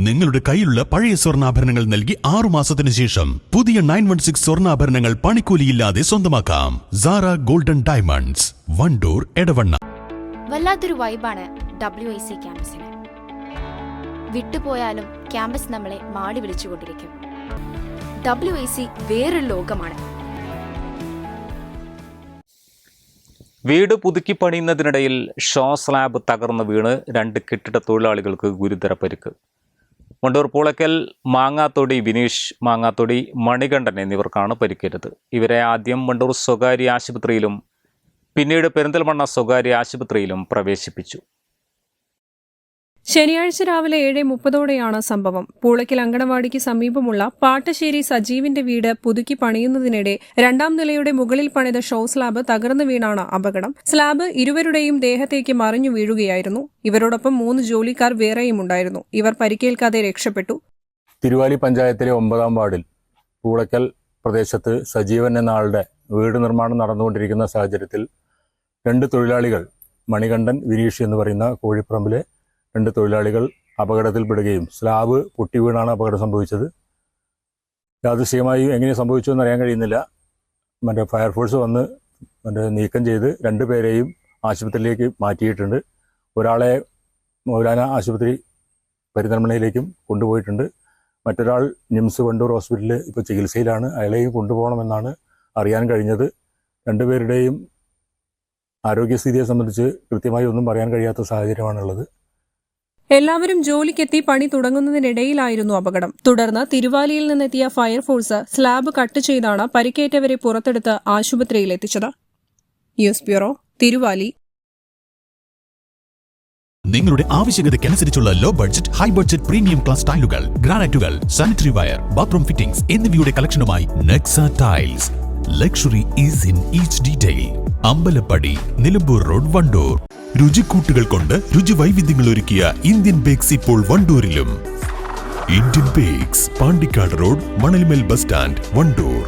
നിങ്ങളുടെ കയ്യിലുള്ള പഴയ സ്വർണ്ണാഭരണങ്ങൾ നൽകി 6 മാസത്തിന് ശേഷം പുതിയ 916 സ്വർണ്ണാഭരണങ്ങൾ പണിക്കൂലിയില്ലാതെ സ്വന്തമാക്കാം. Sara golden diamonds, Wandoor, Edavanna. വല്ലാത്തൊരു വൈബാണ് WIC ക്യാമ്പസിന്. വിട്ടുപോയാലും ക്യാമ്പസ് നമ്മളെ മാടി വിളിച്ചുകൊണ്ടിരിക്കും. WIC വേറൊരു ലോകമാണ്. വീട് പുതുക്കി പണിയുന്നതിനിടയിൽ ഷോ സ്ലാബ് തകർന്ന് വീണ് 2 കെട്ടിട തൊഴിലാളികൾക്ക് ഗുരുതര പരിക്ക്. വണ്ടൂർ പൂളയ്ക്കൽ മാങ്ങാത്തൊടി വിനീഷ്, മാങ്ങാത്തൊടി മണികണ്ഠൻ എന്നിവർക്കാണ് പരിക്കേറ്റത്. ഇവരെ ആദ്യം വണ്ടൂർ സ്വകാര്യ ആശുപത്രിയിലും പിന്നീട് പെരിന്തൽമണ്ണ സ്വകാര്യ ആശുപത്രിയിലും പ്രവേശിപ്പിച്ചു. ശനിയാഴ്ച രാവിലെ 7:30 സംഭവം. പൂളയ്ക്കൽ അങ്കണവാടിക്ക് സമീപമുള്ള പാട്ടശ്ശേരി സജീവിന്റെ വീട് പുതുക്കി പണിയുന്നതിനിടെ 2ാം നിലയുടെ മുകളിൽ പണിത ഷോ സ്ലാബ് തകർന്നു വീണാണ് അപകടം. സ്ലാബ് ഇരുവരുടെയും ദേഹത്തേക്ക് മറിഞ്ഞു വീഴുകയായിരുന്നു. ഇവരോടൊപ്പം 3 ജോലിക്കാർ വേറെയും ഉണ്ടായിരുന്നു. ഇവർ പരിക്കേൽക്കാതെ രക്ഷപ്പെട്ടു. തിരുവാലി പഞ്ചായത്തിലെ 9ാം വാർഡിൽ പൂളയ്ക്കൽ പ്രദേശത്ത് സജീവൻ എന്ന ആളുടെ വീട് നിർമ്മാണം നടന്നുകൊണ്ടിരിക്കുന്ന സാഹചര്യത്തിൽ 2 തൊഴിലാളികൾ, മണികണ്ഠൻ, വിനീഷ് എന്ന് പറയുന്ന കോഴിപ്പറമ്പിലെ 2 തൊഴിലാളികൾ അപകടത്തിൽപ്പെടുകയും സ്ലാബ് പൊട്ടി വീണാണ് അപകടം സംഭവിച്ചത്. യാദൃശ്ചികമായി എങ്ങനെ സംഭവിച്ചു എന്നറിയാൻ കഴിയുന്നില്ല. ഫയർഫോഴ്സ് വന്ന് നീക്കം ചെയ്ത് 2 പേരെയും ആശുപത്രിയിലേക്ക് മാറ്റിയിട്ടുണ്ട്. ഒരാളെ മൗലാന ആശുപത്രി പെരിന്തൽമണ്ണയിലേക്കും കൊണ്ടുപോയിട്ടുണ്ട്. മറ്റൊരാൾ നിംസ് വണ്ടൂർ ഹോസ്പിറ്റലിൽ ഇപ്പോൾ ചികിത്സയിലാണ്. അയാളെയും കൊണ്ടുപോകണമെന്നാണ് അറിയാൻ കഴിഞ്ഞത്. 2 പേരുടെയും ആരോഗ്യസ്ഥിതിയെ സംബന്ധിച്ച് കൃത്യമായി ഒന്നും പറയാൻ കഴിയാത്ത സാഹചര്യമാണുള്ളത്. എല്ലാവരും ജോലിക്കെത്തി പണി തുടങ്ങുന്നതിനിടയിലായിരുന്നു അപകടം. തുടർന്ന് തിരുവാലിയിൽ നിന്നെത്തിയ ഫയർഫോഴ്സ് സ്ലാബ് കട്ട് ചെയ്താണ് പരിക്കേറ്റവരെ പുറത്തെടുത്ത് ആശുപത്രിയിലെത്തിച്ചത്. News bureau, Thiruvali. നിങ്ങളുടെ ആവശ്യകതയ്ക്കനുസരിച്ചുള്ള low budget, high budget, premium class ടൈലുകൾ, ഗ്രാനൈറ്റുകൾ, സാനിറ്ററി വയർ, ബാത്റൂം ഫിറ്റിംഗ്സ് എന്നിവയുടെ കളക്ഷനുമായി Nexa tiles. Luxury is in each detail. Ambalappadi, Nilambur road, Wandoor. രുചിക്കൂട്ടുകൾ കൊണ്ട് രുചി വൈവിധ്യങ്ങൾ ഒരുക്കിയ ഇന്ത്യൻ ബേക്സ് ഇപ്പോൾ വണ്ടൂരിലും. Indian Bakes, Pandikkad road, Manalmel bus stand, Wandoor.